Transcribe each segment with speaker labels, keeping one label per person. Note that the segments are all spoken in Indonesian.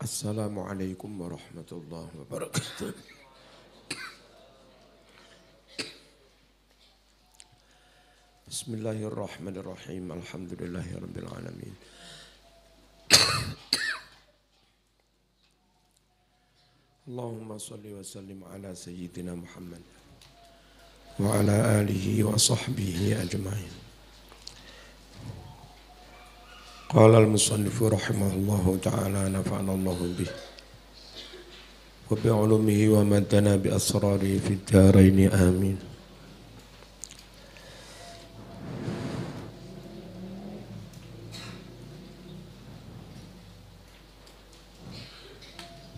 Speaker 1: Assalamualaikum warahmatullahi wabarakatuh. Bismillahirrahmanirrahim. Alhamdulillahirabbil alamin. Allahumma shalli wa sallim ala sayyidina Muhammad wa ala alihi wa sahbihi ajma'in. Qala al-musannifu rahimahullahu ta'ala nafa'ana Allahu bih wa bi'ulumihi wa madana bi asrarihi fid dharain amin.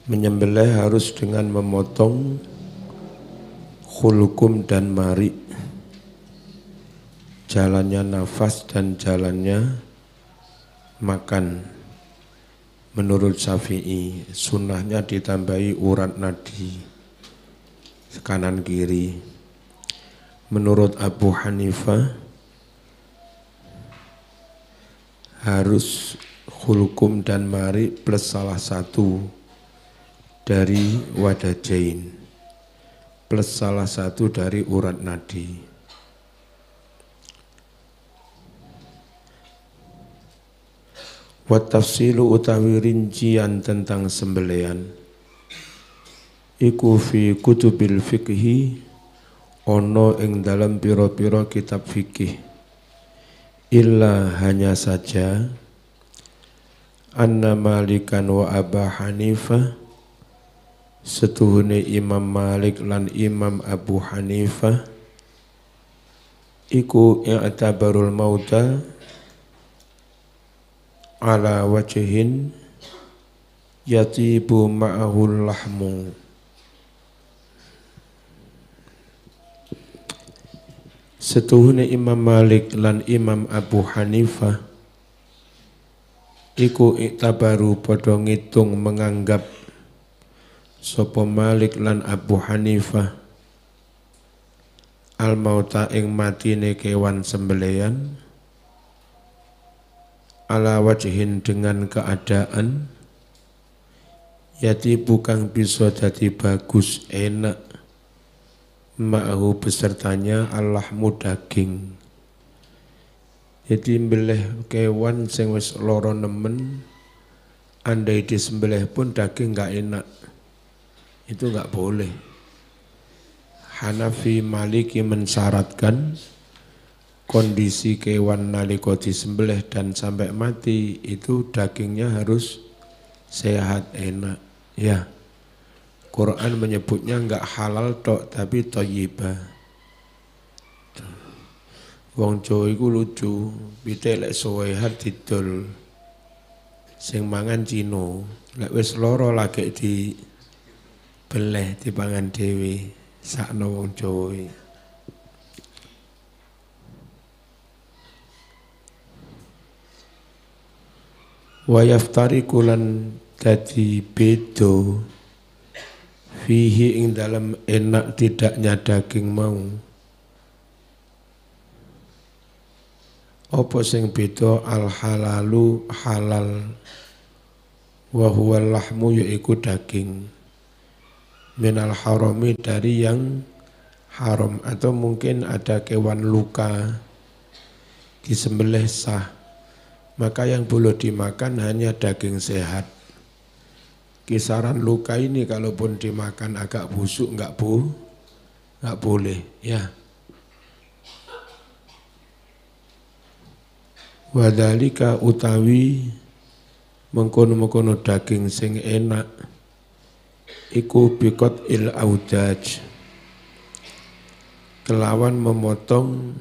Speaker 1: Menyembelih harus dengan memotong khulqum dan mari, jalannya nafas dan jalannya makan. Menurut Syafi'i, sunnahnya ditambahi urat nadi kanan kiri. Menurut Abu Hanifah, harus khulqum dan mari plus salah satu dari wadajain, plus salah satu dari urat nadi. Wa tafsilu utawi rincian tentang sembelian iku fi kutubil fikhi ono ing dalam piro-piro kitab fikih, illa hanya saja anna Malikan wa Aba Hanifah setuhune Imam Malik lan Imam Abu Hanifah iku i'tabarul mauta ala wajhin yatibu ma'ahul lahmu. Setuhune Imam Malik lan Imam Abu Hanifah iku iktabaru padha ngitung menganggap sapa Malik lan Abu Hanifah al mauta ing matine kewan sembelian ala wajhin dengan keadaan yati bukan bisa jadi bagus enak ma'ahu besertanya allahmu daging. Jadi mbelih kewan sing wis lara nemen andai disembelih pun daging enggak enak, itu enggak boleh. Hanafi Maliki mensyaratkan kondisi kewan nalika disembelih dan sampai mati itu dagingnya harus sehat enak. Ya, Quran menyebutnya enggak halal tok tapi thayyibah. Wong Jawa iku lucu, pitik lek suwehat didol. Sing mangan Cina, lek wis lara lagi dibeleh dipangan dhewe, sakno wong Jawa iki. Wa yaftariqu lan dadi beda fihi ing dalam enak tidaknya daging mau. Apa sing beda al halalu halal wa huwa lahmu yaiku daging minal harami dari yang haram, atau mungkin ada kewan luka disembelih sah, maka yang boleh dimakan hanya daging sehat. Kisaran luka ini kalaupun dimakan agak busuk enggak boleh ya. Wadhalika utawi mengkono-mengkono daging sing enak iku bikot il audaj, kelawan memotong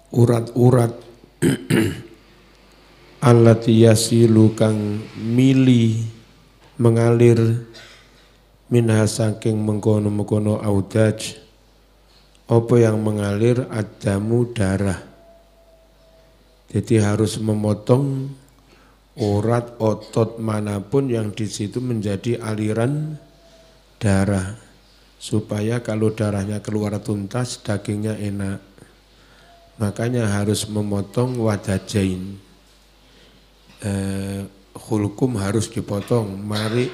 Speaker 1: urat-urat allati yasilu kang mili mengalir minha saking mengkono-mengkono audaj apa yang mengalir adamu darah. Jadi harus memotong urat otot manapun yang di situ menjadi aliran darah, supaya kalau darahnya keluar tuntas dagingnya enak. Makanya harus memotong wadajain, hulkum harus dipotong, mari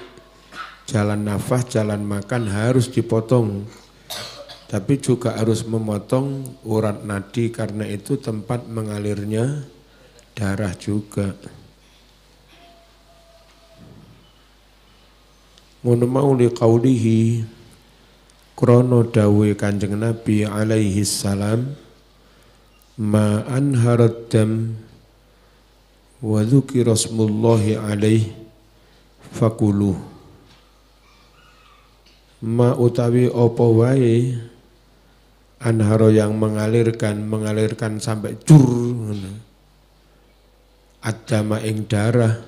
Speaker 1: jalan nafas, jalan makan harus dipotong. Tapi juga harus memotong urat nadi karena itu tempat mengalirnya darah juga. Ngono mau liqaulihi krono dawe Kanjeng Nabi alaihi salam ma anharat dam wa dzukira smullahi alaihi fakuluh. Ma utawi apa wae anharo yang mengalirkan sampai cur adama ing darah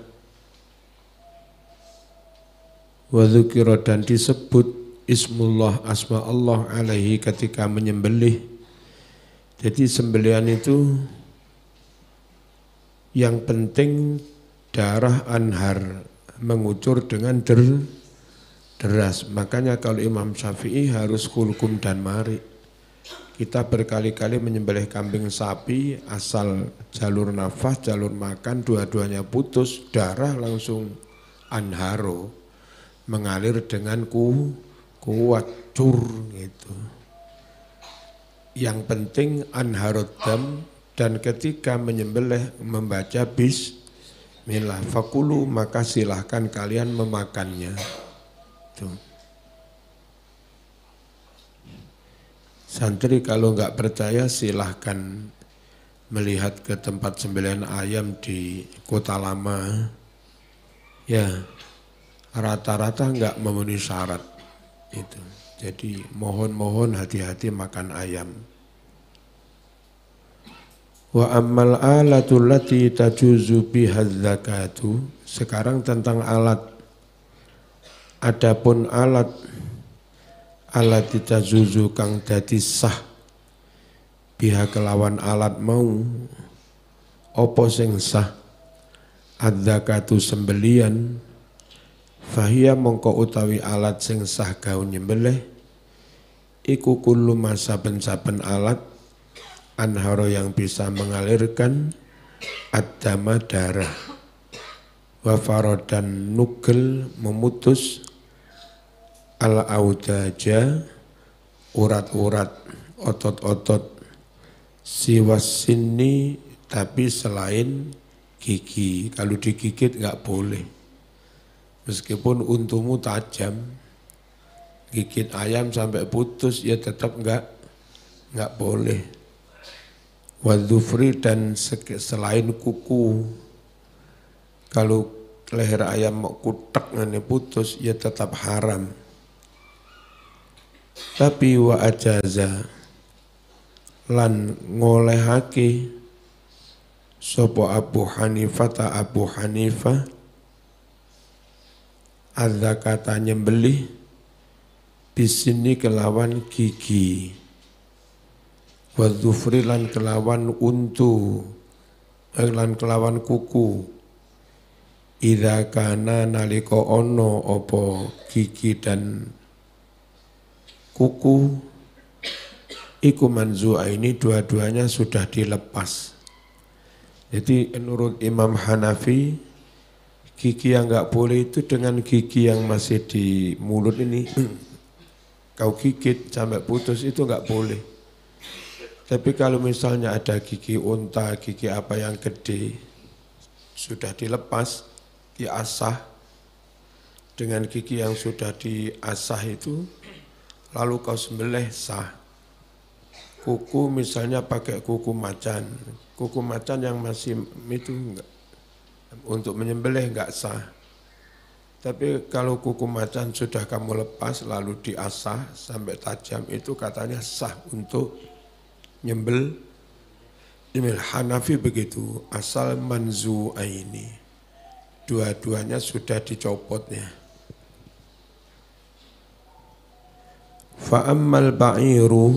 Speaker 1: wa dzukira dan disebut ismullah asma Allah alaihi ketika menyembelih. Jadi sembelihan itu yang penting darah anhar mengucur dengan deras. Makanya kalau Imam Syafi'i harus hulkum dan mari. Kita berkali-kali menyembelih kambing sapi asal jalur nafas, jalur makan dua-duanya putus, darah langsung anharo mengalir dengan kuat cur gitu. Yang penting anharud dam dan ketika menyembelih membaca bismillah fakulu maka silahkan kalian memakannya. Tuh. Santri kalau nggak percaya silahkan melihat ke tempat sembelihan ayam di Kota Lama. Ya, rata-rata nggak memenuhi syarat itu. Jadi mohon hati-hati makan ayam. Wa ammal alatul lati tajuzu bihadz zakatu. Sekarang tentang alat. Adapun alat tajuzu kang dadi sah biha kelawan alat mau apa sing sah adzakatu sembelian fahia mongko utawi alat sing sah gaun nyembelih iku kullu saben-saben alat anharo yang bisa mengalirkan ad-dama darah wa faradan nugel memutus al-audaja urat-urat otot-otot siwas sini tapi selain gigi. Kalau digigit nggak boleh. Meskipun untumu tajam, gigit ayam sampai putus ya tetap nggak boleh. Wadzufri dan selain kuku. Kalau leher ayam mau kutek nanti putus ya tetap haram. Tapi wa ajaza lan ngolehake sopo Abu Hanifah adzakata nyembelih bisini kelawan gigi wa dzufri lan kelawan untu lan kelawan kuku idza kana nalika ono apa gigi dan kuku iku manzu'a ini dua-duanya sudah dilepas. Jadi menurut Imam Hanafi gigi yang enggak boleh itu dengan gigi yang masih di mulut ini kau gigit sampai putus itu enggak boleh. Tapi kalau misalnya ada gigi unta, gigi apa yang gede sudah dilepas, diasah dengan gigi yang sudah diasah itu lalu kau sembelih sah. Kuku misalnya pakai kuku macan yang masih itu enggak, untuk menyembelih enggak sah. Tapi kalau kuku macan sudah kamu lepas lalu diasah sampai tajam itu katanya sah untuk nyembel. Imam Hanafi begitu, asal manzu'aini. Dua-duanya sudah dicopotnya. Fa'ammal ba'iru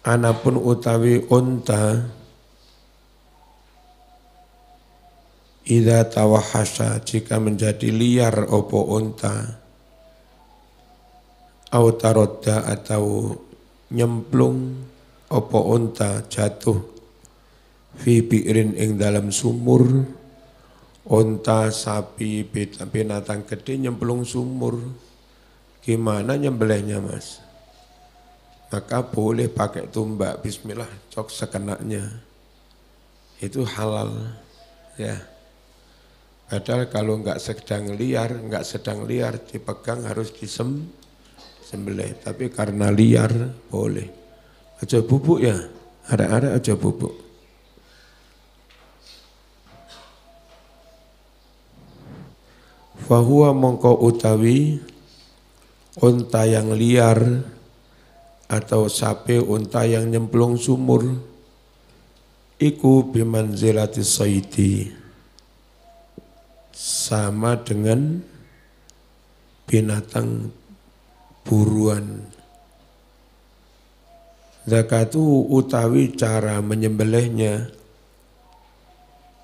Speaker 1: anapun utawi unta idza tawahasha jika menjadi liar opo unta au tarodda atau nyemplung opo unta jatuh fi bi'rin ing dalam sumur Unta, sapi, binatang gede nyemplung sumur. Gimana nyembelihnya Mas? Maka boleh pakai tumbak, bismillah, cok sekenaknya. Itu halal, ya. Padahal kalau nggak sedang liar dipegang harus disembelih. Tapi karena liar boleh. Aja bubuk ya, ada aja bubuk. Fahuwa mongko utawi unta yang liar atau sapi unta yang nyemplung sumur iku bimanzilati saidi, sama dengan binatang buruan. Zakatu utawi cara menyembelihnya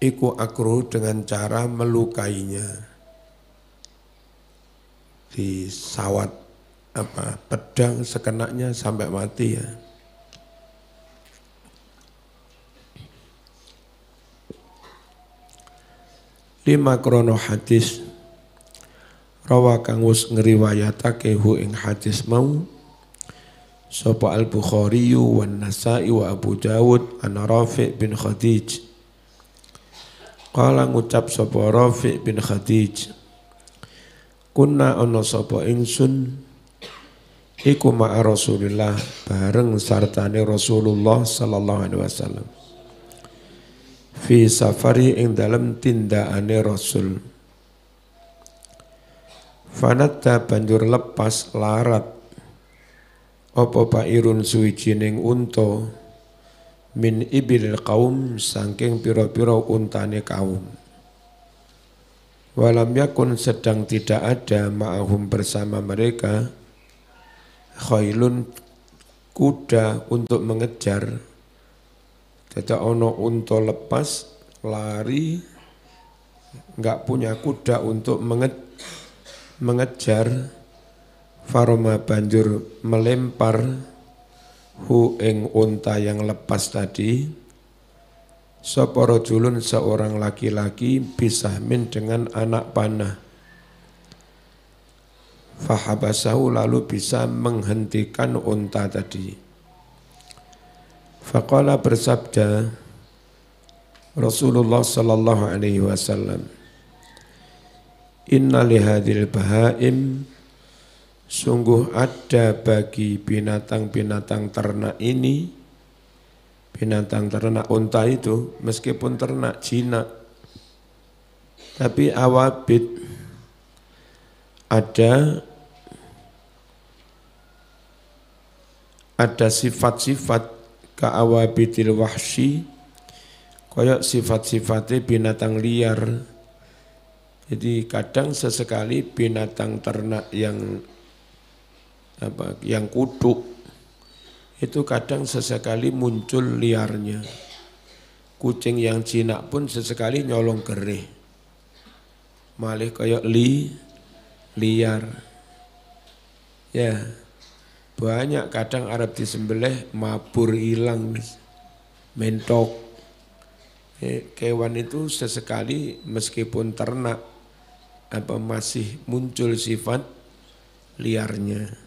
Speaker 1: iku akruh dengan cara melukainya, disawat pedang sekenaknya sampai mati ya. Lima krono hadis rawa kang wis ngriwayatake hu ing hadis mau sapa Al-Bukhari wan Nasa'i wa Abu Dawud an Rafi' bin Khadij. Qala ngucap sapa Rafi' bin Khadij, kunna ana sapa ingsun iku ma'a Rasulillah bareng sartane Rasulullah sallallahu alaihi wasallam fi safari ing dalem tindakane Rasul. Fanatta banjur lepas larat apa pairun suwijining unta min ibil kaum saking pira-pira untane kaum. Walam yakun sedang tidak ada ma'ahum bersama mereka khailun kuda untuk mengejar. Tidak ono unta lepas lari, enggak punya kuda untuk mengejar. Faroma banjur melempar hu ing unta yang lepas tadi sapa rajulun seorang laki-laki bisahmin dengan anak panah. Fahabasahu lalu bisa menghentikan unta tadi. Faqala bersabda Rasulullah sallallahu alaihi wasallam, inna lihadil bahaim, sungguh ada bagi binatang-binatang ternak ini, binatang ternak unta itu meskipun ternak jinak tapi awabid, ada sifat-sifat ka'awabidil wahsyi, koyok sifat-sifatnya binatang liar. Jadi kadang sesekali binatang ternak yang kuduk itu kadang sesekali muncul liarnya. Kucing yang jinak pun sesekali nyolong gereh, malih koyok liar. Ya, banyak kadang Arab disembelih mabur hilang, mentok. Kewan itu sesekali meskipun ternak masih muncul sifat liarnya.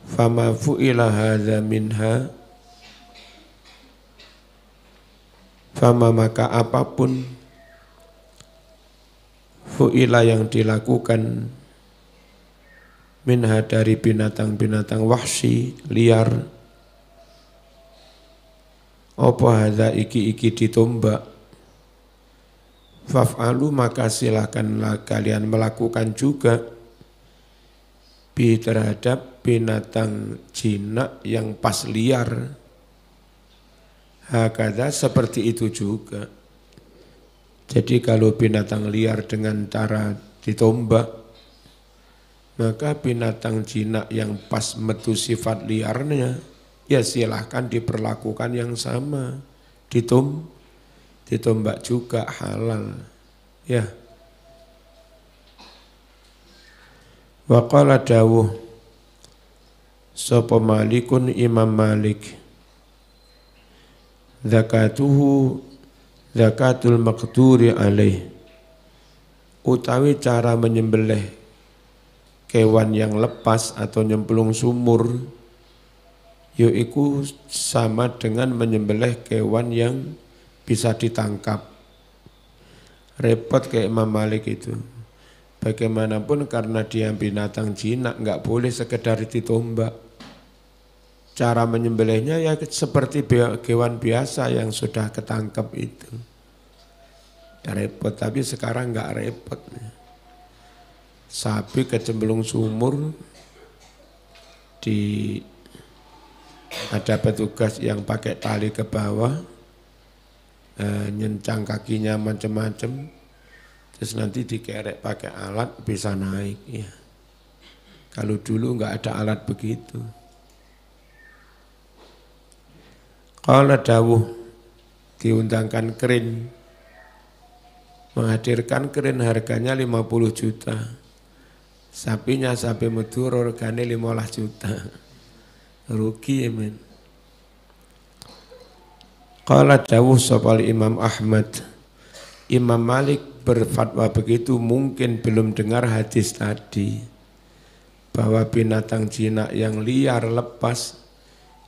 Speaker 1: Fama fu'ila hadza minha, fama maka apapun fu'ila yang dilakukan minha dari binatang-binatang wahsyi liar, apa hadza iki ditombak, faf'alu maka silakanlah kalian melakukan juga bi terhadap binatang jinak yang pas liar. Hakadha seperti itu juga. Jadi kalau binatang liar dengan cara ditombak, maka binatang jinak yang pas metu sifat liarnya, ya silahkan diperlakukan yang sama, ditombak juga halal. Ya. Wa qala dawuh sapa Malikun Imam Malik, zakatuhu zakatul maqduri alaih, utawi cara menyembelih kewan yang lepas atau nyemplung sumur, yaitu sama dengan menyembelih kewan yang bisa ditangkap. Repot kayak Imam Malik itu. Bagaimanapun karena dia binatang jinak, nggak boleh sekedar ditombak. Cara menyembelihnya ya seperti kewan biasa yang sudah ketangkap itu. Ya repot, tapi sekarang nggak repot. Sapi kecemplung sumur, ada petugas yang pakai tali ke bawah, nyencang kakinya macam-macam, terus nanti dikerek pakai alat bisa naik. Ya. Kalau dulu nggak ada alat begitu. Qala dawuh, diundangkan keren, menghadirkan keren harganya 50 juta. Sapinya sapi Madura regane 15 juta. Rugi ya men. Qala dawuh sapa Imam Ahmad, Imam Malik berfatwa begitu, mungkin belum dengar hadis tadi bahwa binatang jinak yang liar lepas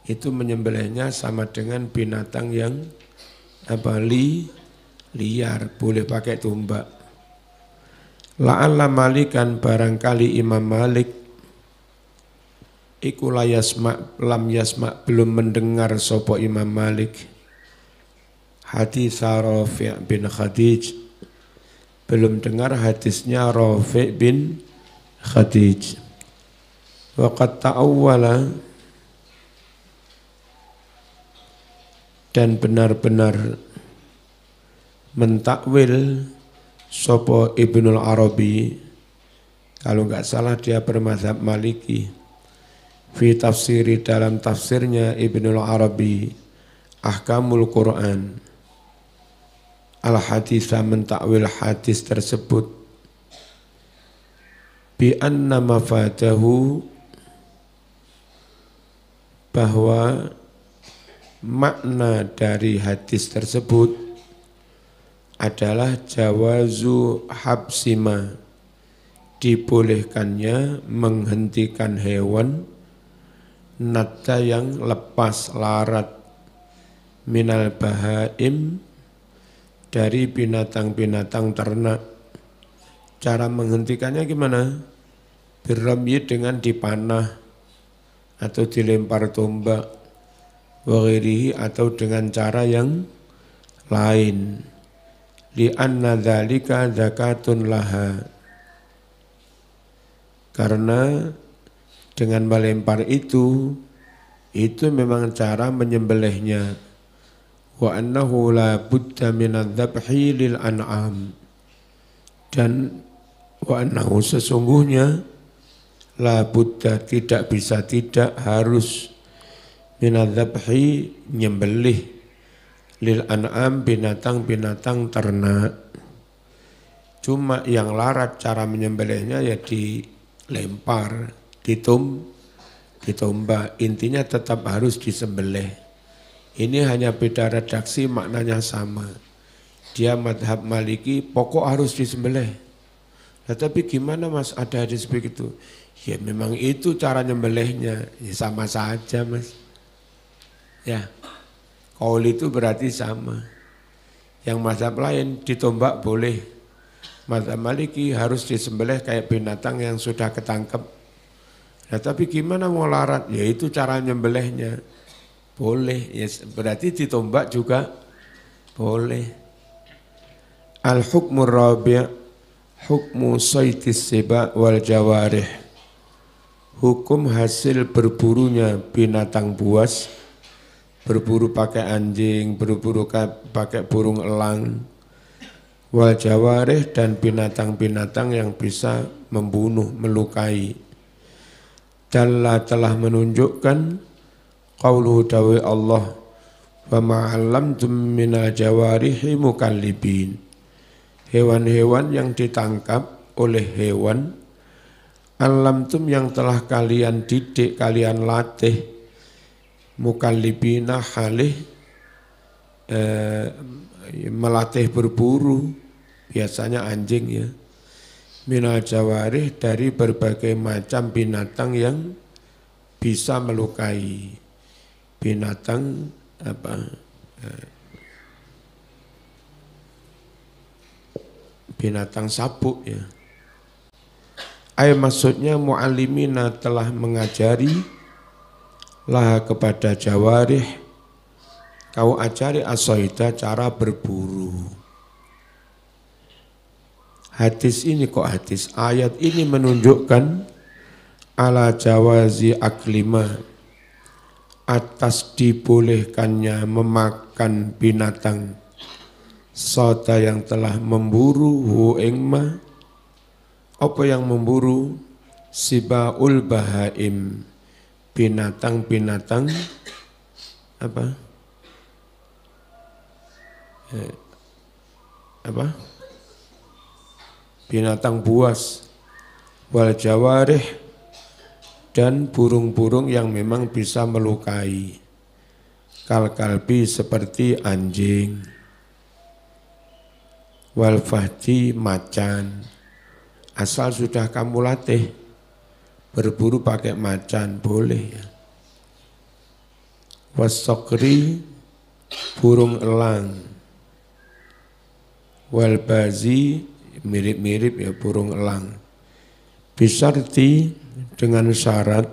Speaker 1: itu menyembelihnya sama dengan binatang yang liar, boleh pakai tombak. La'alla Malikan, barangkali Imam Malik iku lam yasma belum mendengar sapa Imam Malik hadis Rafi' bin Khadij, belum dengar hadisnya Rafi' bin Khadij. Wa qad ta'awwala, dan benar-benar mentakwil sapa Ibnul Arabi, kalau enggak salah dia bermadzhab Maliki, fi tafsiri, dalam tafsirnya Ibnul Arabi Ahkamul Quran, al-haditha, mentakwil hadis tersebut, bi anna mafadahu, bahwa makna dari hadis tersebut adalah jawazu habsima, dibolehkannya menghentikan hewan natta yang lepas larat, minal bahaim, dari binatang-binatang ternak. Cara menghentikannya gimana? Birramyi, dengan dipanah atau dilempar tombak, wa ghairihi, atau dengan cara yang lain. Li'anna dzalika zakatun laha, karena dengan melempar itu memang cara menyembelihnya. Wa annahu la budda minadz-dzabhi lil an'am, dan wa annahu, sesungguhnya, la budda, tidak bisa tidak, harus, minadz-dzabhi, nyembelih, lil an'am, binatang-binatang ternak. Cuma yang larat cara menyembelihnya ya dilempar, ditombak, intinya tetap harus disembelih. Ini hanya beda redaksi, maknanya sama. Dia madhab Maliki, pokok harus disembelih. Tetapi gimana mas, ada hadis begitu? Ya memang itu cara nyembelihnya, ya sama saja mas. Ya, qaul itu berarti sama. Yang mazhab lain ditombak boleh. Mazhab Maliki harus disembelih kayak binatang yang sudah ketangkep. Nah, tapi gimana mau larat? Ya itu cara nyembelihnya. Boleh, ya berarti ditombak juga boleh. Al-hukmur rabi', hukmu saytis siba wal jawarih. Hukum hasil berburunya binatang buas, berburu pakai anjing, berburu pakai burung elang, wal jawarih, dan binatang-binatang yang bisa membunuh, melukai. Dalla, telah menunjukkan, qauluhu, dawe Allah, wa ma'allamtum minal jawarihi mukallibin, hewan-hewan yang ditangkap oleh hewan, alamtum, yang telah kalian didik, kalian latih, mukallibina halih melatih berburu, biasanya anjing ya. Minal jawarih, dari berbagai macam binatang yang bisa melukai. Binatang binatang sabuk ya. Maksudnya mu'allimina telah mengajari lah kepada jawarih, kau ajari as-soida cara berburu. Hadis ini kok hadis, ayat ini menunjukkan ala jawazi aklima, atas dibolehkannya memakan binatang soda yang telah memburu hu ingma, apa yang memburu, sibaul bahaim, binatang-binatang binatang buas, wal jawarih, dan burung-burung yang memang bisa melukai, kal kalbi seperti anjing, wal fahdi macan. Asal sudah kamu latih berburu pakai macan boleh ya. Wasokri, burung elang, wal bazi, mirip-mirip ya burung elang. Bisarti, dengan syarat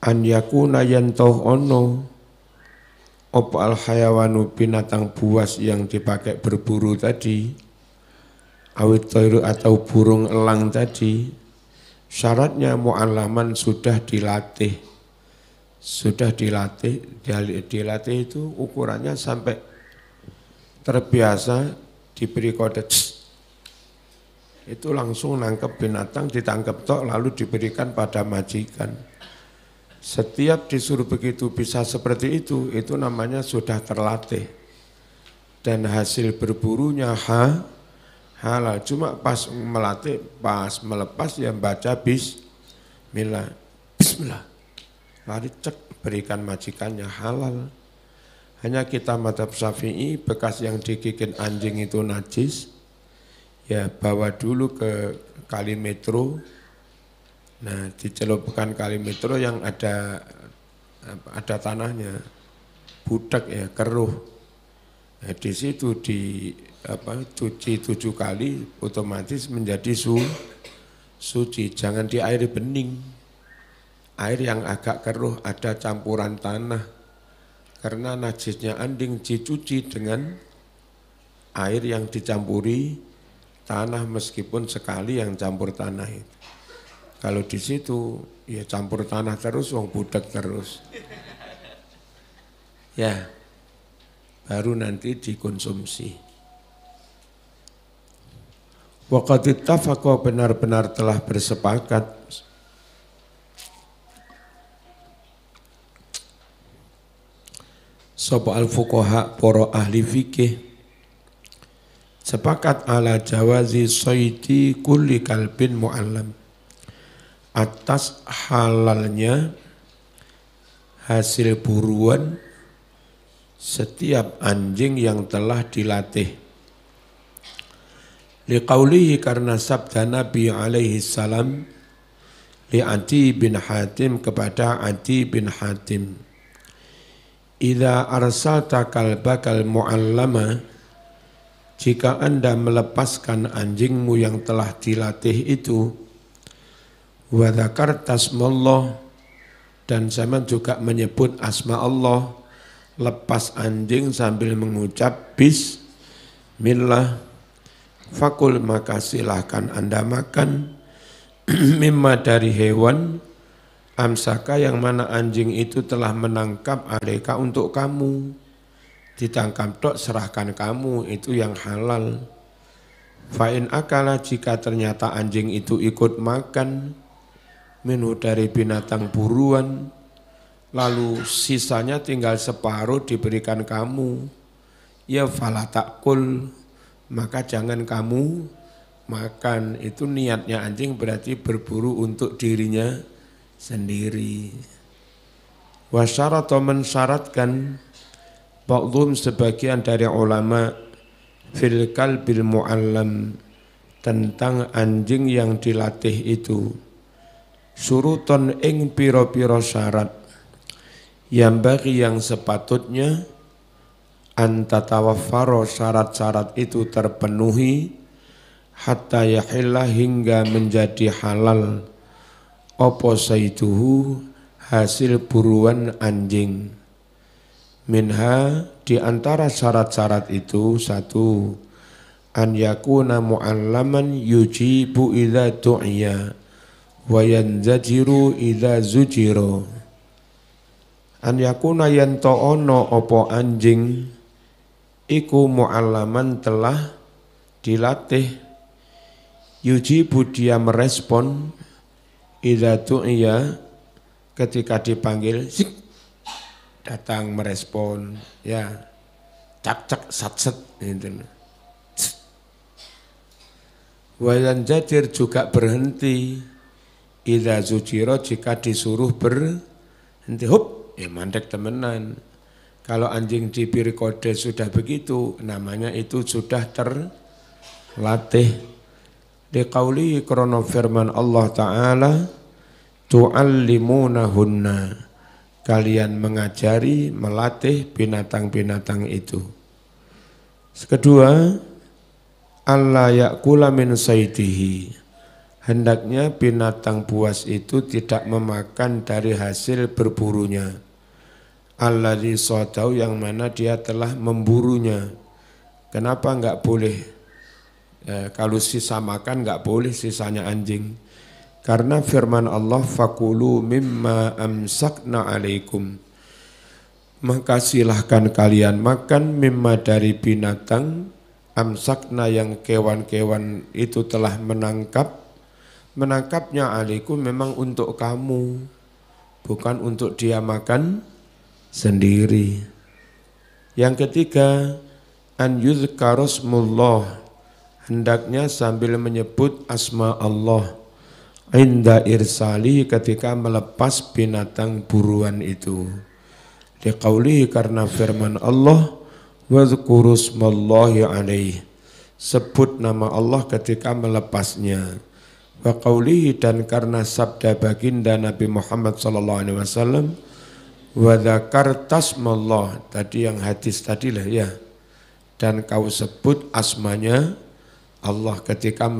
Speaker 1: an yakuna yantoh ono opo al hayawanu, binatang buas yang dipakai berburu tadi, awit toiru atau burung elang tadi, syaratnya mu'allaman, sudah dilatih. Sudah dilatih itu ukurannya sampai terbiasa, diberi kode itu langsung nangkep binatang, ditangkap tok lalu diberikan pada majikan. Setiap disuruh begitu bisa seperti itu namanya sudah terlatih. Dan hasil berburunya halal. Cuma pas melatih, pas melepas ya baca bismillah. Lari cek, berikan majikannya, halal. Hanya kita madhab Syafi'i, bekas yang digigit anjing itu najis, ya bawa dulu ke kali metro. Nah, dicelupkan kali metro yang ada tanahnya, budak ya, keruh. Nah, di situ cuci 7 kali, otomatis menjadi suci. Jangan di air bening. Air yang agak keruh ada campuran tanah. Karena najisnya anjing dicuci dengan air yang dicampuri tanah, meskipun sekali yang campur tanah itu. Kalau di situ ya campur tanah terus, wong budak terus. Ya, baru nanti dikonsumsi. Waqad ittafaqa, benar-benar telah bersepakat sapa al-fuqaha, para ahli fikih, sepakat ala jawazi soiti kulli kalbin mu'allam, atas halalnya hasil buruan setiap anjing yang telah dilatih. Liqaulihi, karena sabda Nabi alaihi salam li Adi bin Hatim, kepada Adi bin Hatim, idza arsalta kalbakal mu'allama, jika Anda melepaskan anjingmu yang telah dilatih itu, wa dzakarta asmallah, dan zaman juga menyebut asma Allah, lepas anjing sambil mengucap bismillah, fakul, maka silahkan Anda makan mimma, dari hewan, amsaka, yang mana anjing itu telah menangkap, aleka, untuk kamu. Ditangkap tok, serahkan kamu, itu yang halal. Fa'in akala, jika ternyata anjing itu ikut makan minhu, dari binatang buruan, lalu sisanya tinggal separuh diberikan kamu, ya fala takul, maka jangan kamu makan. Itu niatnya anjing berarti berburu untuk dirinya sendiri. Wasyarata, mensyaratkan Ba'dhum sebagian dari ulama fil kalbil mu'allam tentang anjing yang dilatih itu suruton ing piro-piro syarat yang bagi yang sepatutnya antatawaffaro syarat-syarat itu terpenuhi hatta yahilla hingga menjadi halal apa saituhu hasil buruan anjing. Minha di antara syarat-syarat itu satu an yakuna mu'allaman yujibu idza tu'iya wa yanzajiru idza zujiro. An yakuna yanto ono opo anjing iku mu'allaman telah dilatih yujibu dia merespon idza tu'iya ketika dipanggil datang merespon ya cak sat gitu. Wayan jadir juga berhenti idza zujiro jika disuruh berhenti mandek temenan. Kalau anjing diberi kode sudah begitu namanya itu sudah terlatih. Liqauli krono firman Allah Ta'ala tu'allimunahunna kalian mengajari, melatih binatang-binatang itu. Kedua, alla ya'kula min saydihi. Hendaknya binatang buas itu tidak memakan dari hasil berburunya. Alladzi sadau yang mana dia telah memburunya. Kenapa enggak boleh? Kalau sisa makan enggak boleh sisanya anjing. Karena firman Allah fakulu mimma amsakna alaikum. Maka silahkan kalian makan mimma dari binatang amsakna yang kewan-kewan itu telah menangkapnya alaikum memang untuk kamu, bukan untuk dia makan sendiri. Yang ketiga an yuzkarusmullah, hendaknya sambil menyebut asma Allah inda irsali ketika melepas binatang buruan itu. Liqaulihi karena firman Allah wadhkurusmallahi alaih, sebut nama Allah ketika melepasnya. Wa qaulihi dan karena sabda baginda Nabi Muhammad sallallahu alaihi wasallam wa dzakartasmallah, tadi yang hadis tadilah ya, dan kau sebut asmanya Allah ketika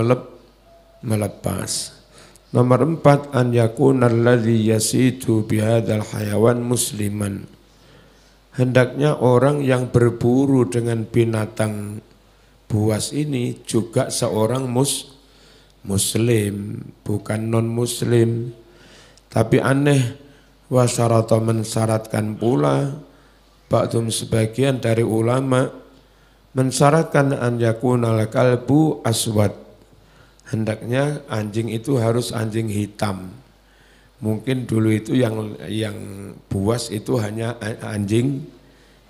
Speaker 1: melepas. Nomor 4 an yakuna alladzi yasitu bihadzal hayawan musliman. Hendaknya orang yang berburu dengan binatang buas ini juga seorang muslim, bukan non muslim. Tapi aneh wasyarata mensyaratkan pula ba'dhum sebagian dari ulama mensyaratkan an yakuna al-kalbu aswad. Hendaknya anjing itu harus anjing hitam. Mungkin dulu itu yang buas itu hanya anjing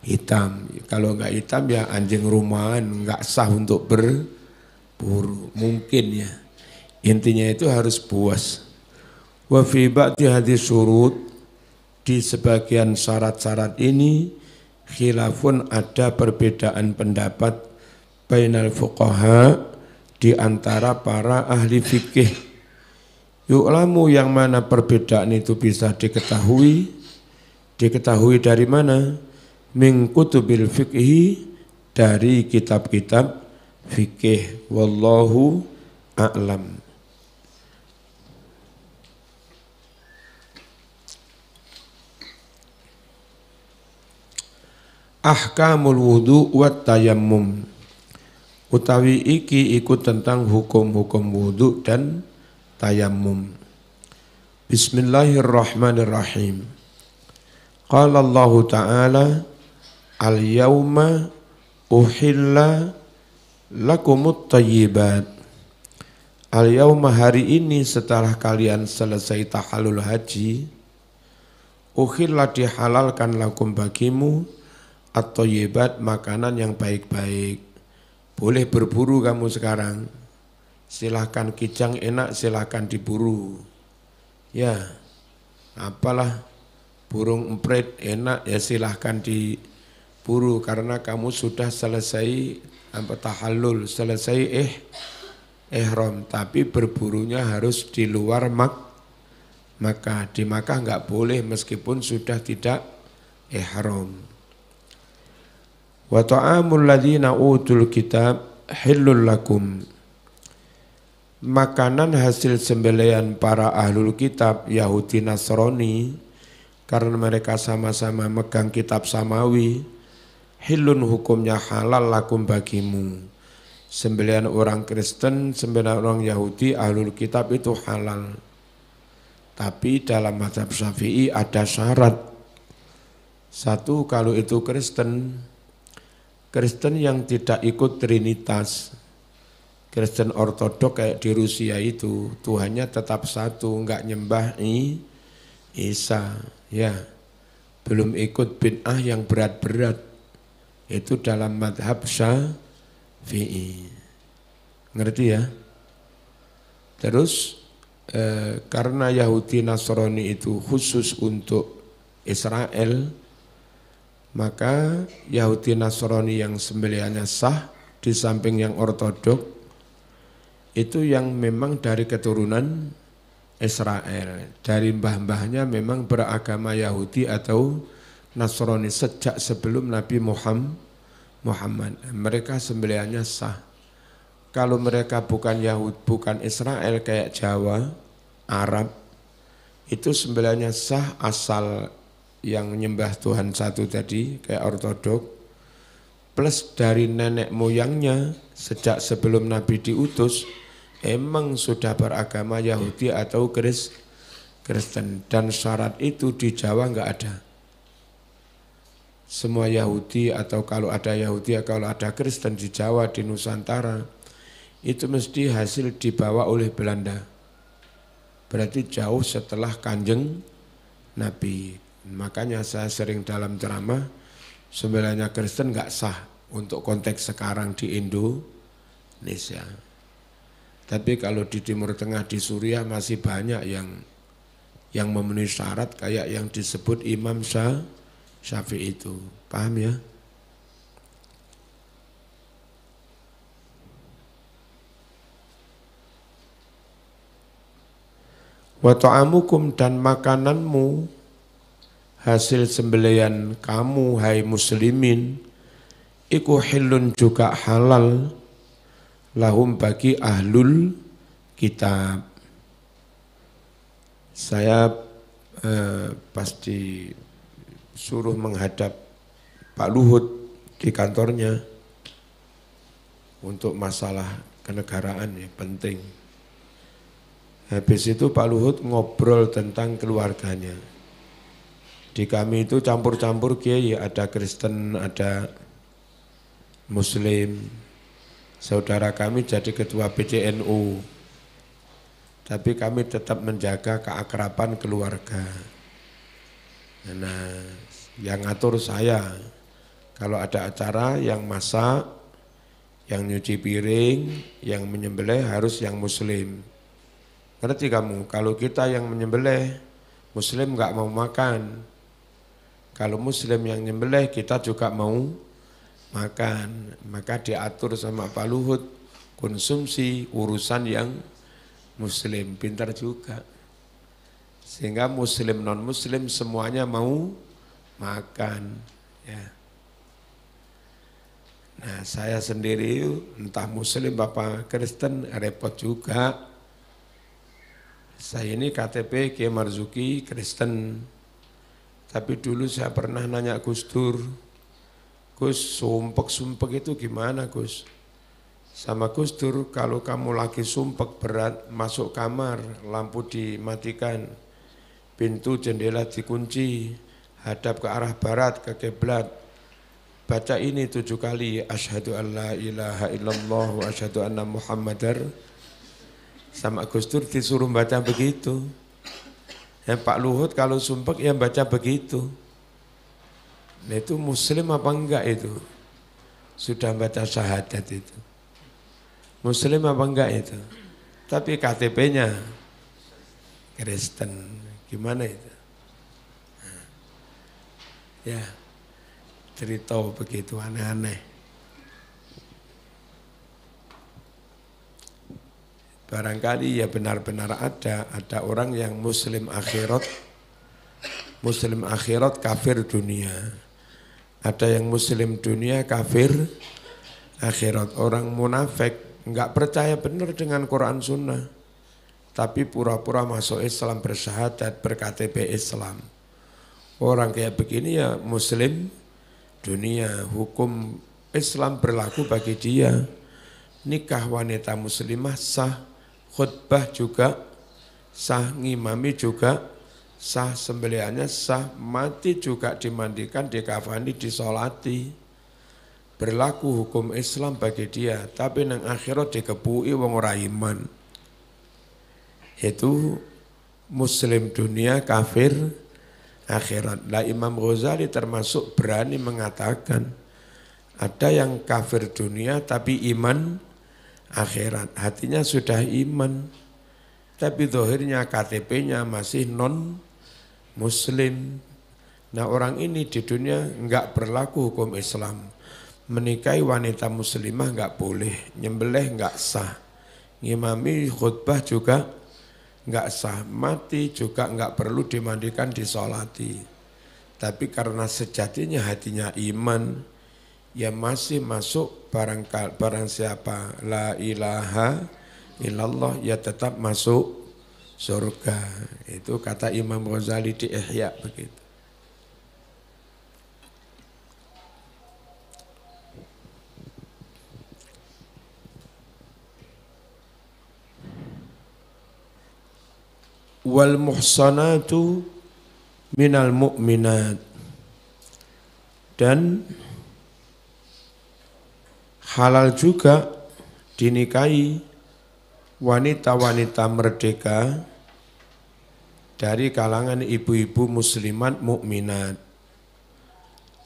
Speaker 1: hitam. Kalau enggak hitam ya anjing rumahan, enggak sah untuk berburu. Mungkin ya. Intinya itu harus buas. Wa fi ba'di hadis syurut, di sebagian syarat-syarat ini khilafun ada perbedaan pendapat bainal fuqaha di antara para ahli fikih. Yu'lamu yang mana perbedaan itu bisa diketahui dari mana? Min kutubil fikhi, dari kitab-kitab fikih. Wallahu a'lam. Ahkamul wudu wa tayammum. Utawi iki ikut tentang hukum-hukum wudu dan tayammum. Bismillahirrahmanirrahim. Qala Allah Ta'ala al-yawma uhilla lakumut tayyibat. Al-yawma hari ini setelah kalian selesai tahallul haji, uhilla dihalalkan lakum bagimu at-tayyibat makanan yang baik-baik. Boleh berburu kamu sekarang. Silahkan kijang enak, silahkan diburu. Ya, apalah burung emprit enak ya silahkan diburu. buru karena kamu sudah selesai tahallul, selesai ihram, tapi berburunya harus di luar Makkah. Di Makkah enggak boleh meskipun sudah tidak ihram. Wa ta'amul ladzina utul kitab hillul lakum. Makanan hasil sembelihan para ahlul kitab Yahudi Nasrani karena mereka sama-sama megang kitab samawi, hillun hukumnya halal lakum bagimu. Sembelihan orang Kristen, sembelihan orang Yahudi ahlul kitab itu halal. Tapi dalam mazhab Syafi'i ada syarat. Satu, kalau itu Kristen yang tidak ikut Trinitas, Kristen Ortodok kayak di Rusia itu, Tuhannya tetap satu, enggak nyembah Isa, ya, belum ikut bid'ah yang berat-berat, itu dalam madhab Syafi'i, ngerti ya? Terus karena Yahudi Nasrani itu khusus untuk Israel, maka Yahudi Nasrani yang sembelihannya sah di samping yang ortodok itu yang memang dari keturunan Israel, dari mbah-mbahnya memang beragama Yahudi atau Nasrani sejak sebelum Nabi Muhammad. Mereka sembelihannya sah. Kalau mereka bukan Yahudi, bukan Israel kayak Jawa, Arab, itu sembelihannya sah asal yang nyembah Tuhan satu tadi kayak ortodok, plus dari nenek moyangnya sejak sebelum Nabi diutus emang sudah beragama Yahudi atau Kristen, dan syarat itu di Jawa enggak ada. Semua Yahudi atau kalau ada Yahudi kalau ada Kristen di Jawa, di Nusantara itu mesti hasil dibawa oleh Belanda. Berarti jauh setelah Kanjeng Nabi. Makanya saya sering dalam ceramah, sembelihannya Kristen enggak sah untuk konteks sekarang di Indonesia. Tapi kalau di Timur Tengah, di Suriah masih banyak yang memenuhi syarat kayak yang disebut Imam Syafi'i itu. Paham ya? Wa ta'amukum, dan makananmu hasil sembelihan kamu hai muslimin iku hillun juga halal lahum bagi ahlul kitab. Saya pasti suruh menghadap Pak Luhut di kantornya untuk masalah kenegaraan ya, penting. Habis itu Pak Luhut ngobrol tentang keluarganya. Di kami itu campur-campur kiai, ada Kristen, ada Muslim. Saudara kami jadi ketua PCNU. Tapi kami tetap menjaga keakraban keluarga. Nah, yang ngatur saya. Kalau ada acara yang masak, yang nyuci piring, yang menyembelih harus yang Muslim. Ngerti kamu? Kalau kita yang menyembelih, Muslim enggak mau makan. Kalau Muslim yang nyembelih, kita juga mau makan. Maka diatur sama Pak Luhut, konsumsi urusan yang Muslim. Pintar juga. Sehingga Muslim, non-Muslim semuanya mau makan. Ya. Nah, saya sendiri entah Muslim apa Kristen repot juga. Saya ini KTP Kiai Marzuki Kristen. Tapi dulu saya pernah nanya Gus Dur, Gus, sumpek-sumpek itu gimana Gus? Sama Gus Dur, kalau kamu lagi sumpek berat, masuk kamar, lampu dimatikan, pintu jendela dikunci, hadap ke arah barat, ke kiblat, baca ini 7 kali, asyhadu an la ilaha illallah wa asyhadu anna muhammadar. Sama Gus Dur disuruh baca begitu. Ya, Pak Luhut kalau sumpek ya baca begitu. Nah itu Muslim apa enggak itu? Sudah baca syahadat itu. Muslim apa enggak itu? Tapi KTP-nya Kristen. Gimana itu? Ya. cerita begitu aneh-aneh. Barangkali ya benar-benar ada orang yang muslim akhirat kafir dunia. Ada yang muslim dunia kafir akhirat. Orang munafik enggak percaya benar dengan Quran Sunnah, tapi pura-pura masuk Islam, bersyahadat, berKTP Islam. Orang kayak begini ya muslim dunia, hukum Islam berlaku bagi dia. Nikah wanita muslimah sah, khutbah juga sah, ngimami juga sah, sembelihannya sah, mati juga dimandikan, dikafani, disolati. Berlaku hukum Islam bagi dia, tapi nang akhirat dikepui wong ora iman. Itu muslim dunia, kafir akhirat. Lah Imam Ghazali termasuk berani mengatakan ada yang kafir dunia tapi iman akhirat. Hatinya sudah iman, tapi zahirnya KTP-nya masih non muslim. Nah orang ini di dunia enggak berlaku hukum Islam. Menikahi wanita muslimah enggak boleh, nyembelih enggak sah, ngimami khutbah juga enggak sah, mati juga enggak perlu dimandikan, disolati. Tapi karena sejatinya hatinya iman, ya masih masuk barang siapa la ilaha illallah ya tetap masuk surga. Itu kata Imam Ghazali di Ihya begitu. Wal muhsanatu minal mu'minat, dan halal juga dinikahi wanita-wanita merdeka dari kalangan ibu-ibu muslimat mukminat.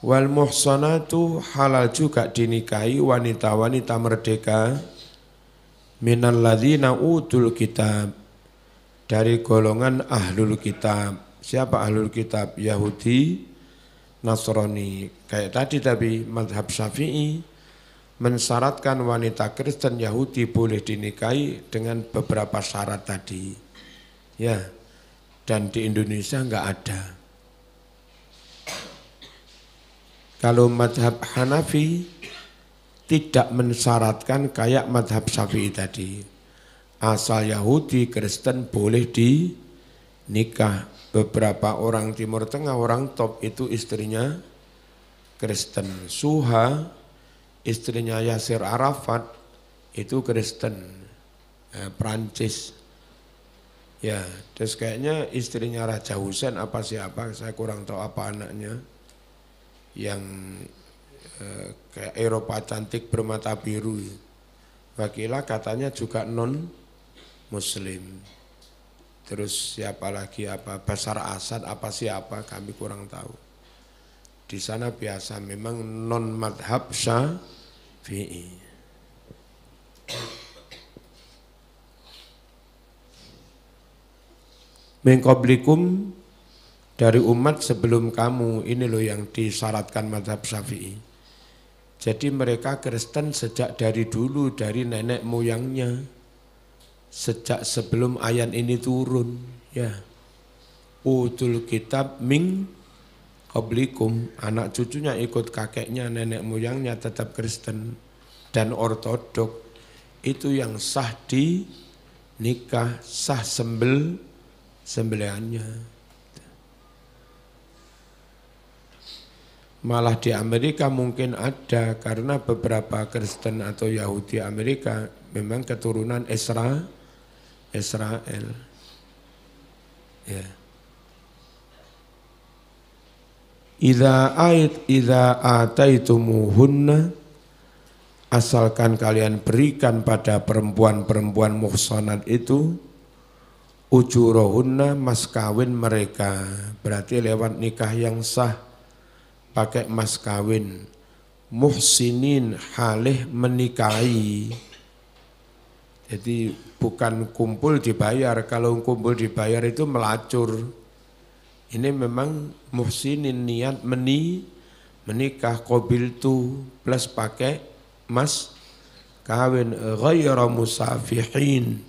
Speaker 1: Wal muhsanatu, halal juga dinikahi wanita-wanita merdeka minal ladzina utul kitab, dari golongan ahlul kitab. Siapa ahlul kitab? Yahudi, Nasrani. Kayak tadi tapi mazhab Syafi'i mensyaratkan wanita Kristen Yahudi boleh dinikahi dengan beberapa syarat tadi. Ya, dan di Indonesia enggak ada. Kalau mazhab Hanafi tidak mensyaratkan kayak mazhab Syafi'i tadi. Asal Yahudi, Kristen boleh dinikah. Beberapa orang Timur Tengah, orang top itu istrinya Kristen. Suha, istrinya Yasir Arafat, itu Kristen, Prancis. Ya, terus kayaknya istrinya Raja Hussein apa siapa, saya kurang tahu apa anaknya, yang kayak Eropa cantik bermata biru. Wakilah katanya juga non Muslim. Terus siapa lagi, apa Bashar Asad apa siapa, kami kurang tahu. Di sana biasa memang non madhab Syafi'i. Min qablikum, dari umat sebelum kamu, ini loh yang disyaratkan madhab Syafi'i. Jadi mereka Kristen sejak dari dulu, dari nenek moyangnya. Sejak sebelum ayat ini turun, ya. Utul kitab min qablikum, anak cucunya ikut kakeknya, nenek moyangnya tetap Kristen dan ortodok. Itu yang sah di nikah, sah sembelihannya. Malah di Amerika mungkin ada, karena beberapa Kristen atau Yahudi Amerika memang keturunan Israel. Ya. Idza ataitumuhunna, asalkan kalian berikan pada perempuan-perempuan muhsanat itu ujurahunna, mas kawin mereka, berarti lewat nikah yang sah, pakai mas kawin, muhsinin halih menikahi. Jadi bukan kumpul dibayar, kalau kumpul dibayar itu melacur. Ini memang muhsinin, niat menikah qabiltu plus pakai mas kawin ghayra musafihin,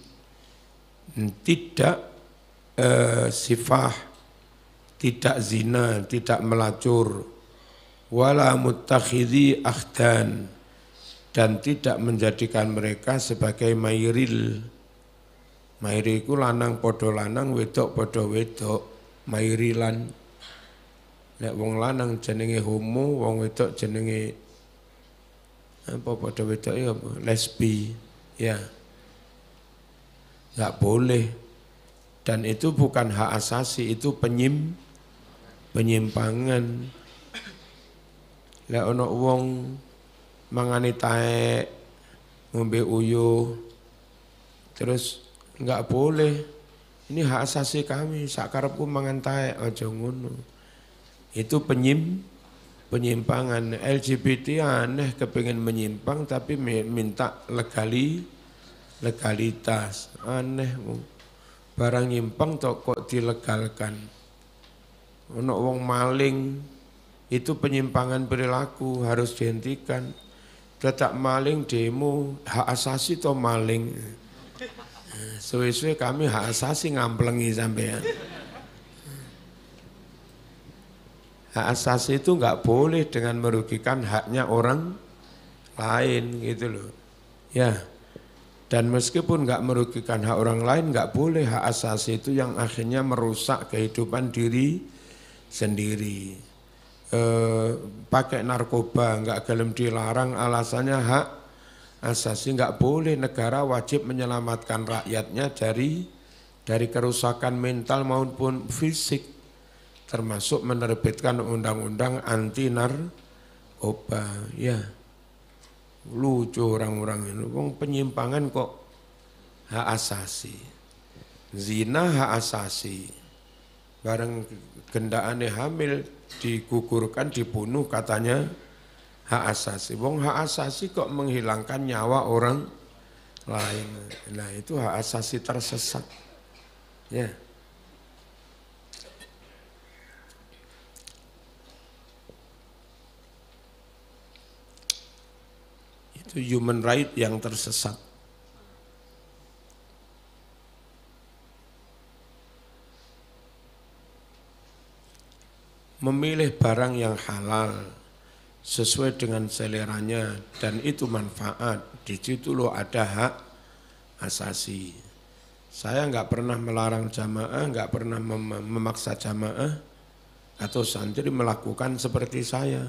Speaker 1: tidak sifah, tidak zina, tidak melacur, wala muttakhidhi akhdan, dan tidak menjadikan mereka sebagai mairil. Mairi iku lanang padha lanang, wedok padha wedok, mairilan. Nek wong lanang jenenge homo, wong wedok jenenge apa padha wedoke apa? Lesbi. Ya. Enggak boleh. Dan itu bukan hak asasi, itu penyimpangan. Lek ana wong mangani taek, ngombe uyuh, terus enggak boleh. Ini hak asasi kami, sakarepku mangan taek, aja ngono. Itu penyimpangan. LGBT aneh kepingin menyimpang tapi minta legalitas. Aneh. Barang nyimpang kok dilegalkan. Ono wong maling, itu penyimpangan perilaku harus dihentikan. Dadak maling demo, hak asasi to maling. Suwe-suwe kami hak asasi ngamplengi sampean. Hak asasi itu enggak boleh dengan merugikan haknya orang lain gitu loh. Ya. Dan meskipun enggak merugikan hak orang lain, enggak boleh hak asasi itu yang akhirnya merusak kehidupan diri sendiri. Pakai narkoba enggak gelem dilarang, alasannya hak asasi, enggak boleh. Negara wajib menyelamatkan rakyatnya dari kerusakan mental maupun fisik, termasuk menerbitkan undang-undang anti narkoba. Ya, lucu orang-orang ini. Wong penyimpangan kok hak asasi, zina hak asasi, bareng gendakane hamil digugurkan, dibunuh katanya hak asasi. Wong hak asasi kok menghilangkan nyawa orang lain. Nah itu hak asasi tersesat. Ya. Itu human right yang tersesat. Memilih barang yang halal sesuai dengan seleranya dan itu manfaat, di situ loh ada hak asasi. Saya enggak pernah melarang jamaah, enggak pernah memaksa jamaah atau santri melakukan seperti saya.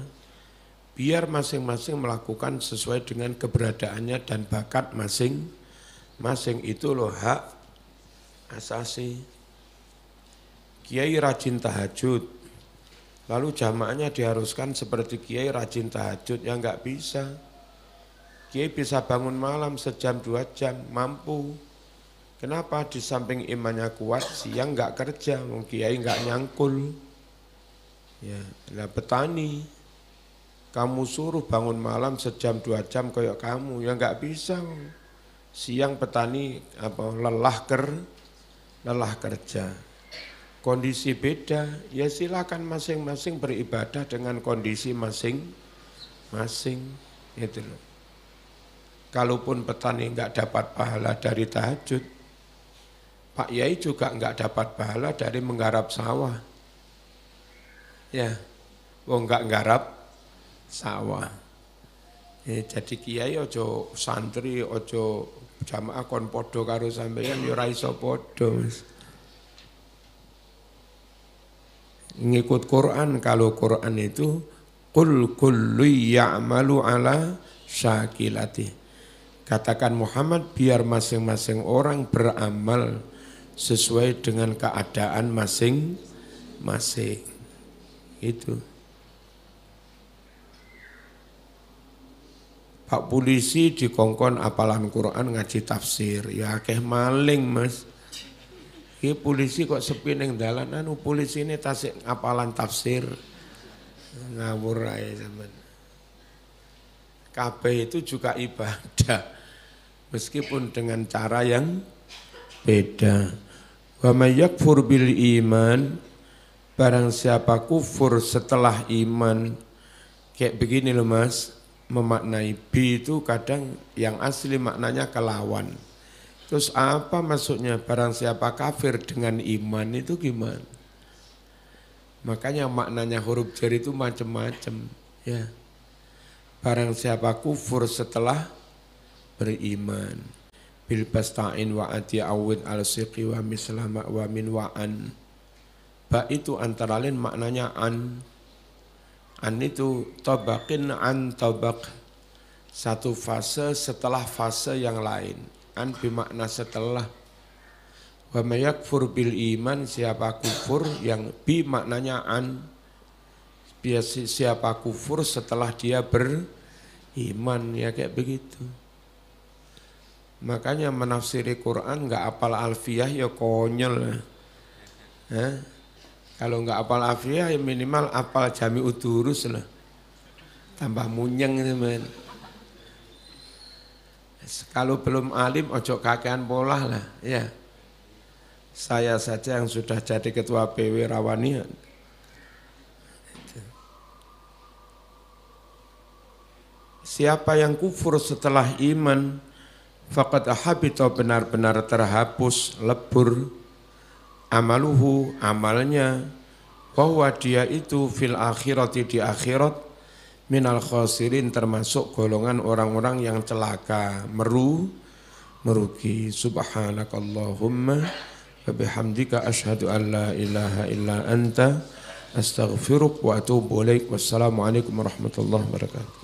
Speaker 1: Biar masing-masing melakukan sesuai dengan keberadaannya dan bakat masing-masing, itu loh hak asasi. Kiai rajin tahajud, lalu jamaahnya diharuskan seperti kiai rajin tahajud, ya enggak bisa. Kiai bisa bangun malam sejam 2 jam, mampu. Kenapa? Di samping imannya kuat, siang enggak kerja, kiai enggak nyangkul. Ya, lah petani, kamu suruh bangun malam sejam 2 jam kayak kamu, ya enggak bisa. Siang petani lelah kerja. Kondisi beda, ya silakan masing-masing beribadah dengan kondisi masing-masing. Gitu loh. Kalaupun petani enggak dapat pahala dari tahajud, Pak Yai juga enggak dapat pahala dari menggarap sawah. Ya, enggak nggarap sawah. Jadi kiai ojo santri, ojo jamaah kon podo karo sampeyan ya ora iso podo. Ngikut Quran, kalau Quran itu qul kullu ya'malu ala syakilati. Katakan Muhammad, biar masing-masing orang beramal sesuai dengan keadaan masing-masing. Itu. Pak polisi dikongkon apalan Quran ngaji tafsir, ya akeh maling mas. Ki polisi kok sepi ning dalan, polisi ini tasik apalan tafsir, ngawur ae sampean. Kabeh itu juga ibadah, meskipun dengan cara yang beda. Wa may yakfur bil iman, barang siapa kufur setelah iman, Kayak begini loh Mas, memaknai bi itu kadang yang asli maknanya kelawan. Terus apa maksudnya barang siapa kafir dengan iman itu gimana? Makanya maknanya huruf jar itu macam-macam ya. Barang siapa kufur setelah beriman. Bil basta'in wa ati awid al-siqi wa mislama wa min wa an. Ba itu antara lain maknanya an. An itu tabaqin an tabaq. Satu fase setelah fase yang lain. An bermakna setelah. Wa may yakfur bil iman, siapa kufur, yang bi maknanya an. Siapa kufur setelah dia beriman, ya kayak begitu. Makanya menafsiri Quran nggak apal alfiyah ya konyol. Kalau nggak apal alfiyah ya minimal apal jami udurus lah. Tambah munyeng teman. Kalau belum alim ojo kakean pola lah ya. Saya saja yang sudah jadi ketua PW Rawani. Siapa yang kufur setelah iman, faqad habita, benar-benar terhapus, lebur, amaluhu, amalnya, bahwa dia itu fil akhirati, di akhirat, minal khasirin, termasuk golongan orang-orang yang celaka, merugi. Subhanakallahumma wa bihamdika asyhadu an la ilaha illa anta astaghfiruka wa atubu ilaik. Wassalamualaikum warahmatullahi wabarakatuh.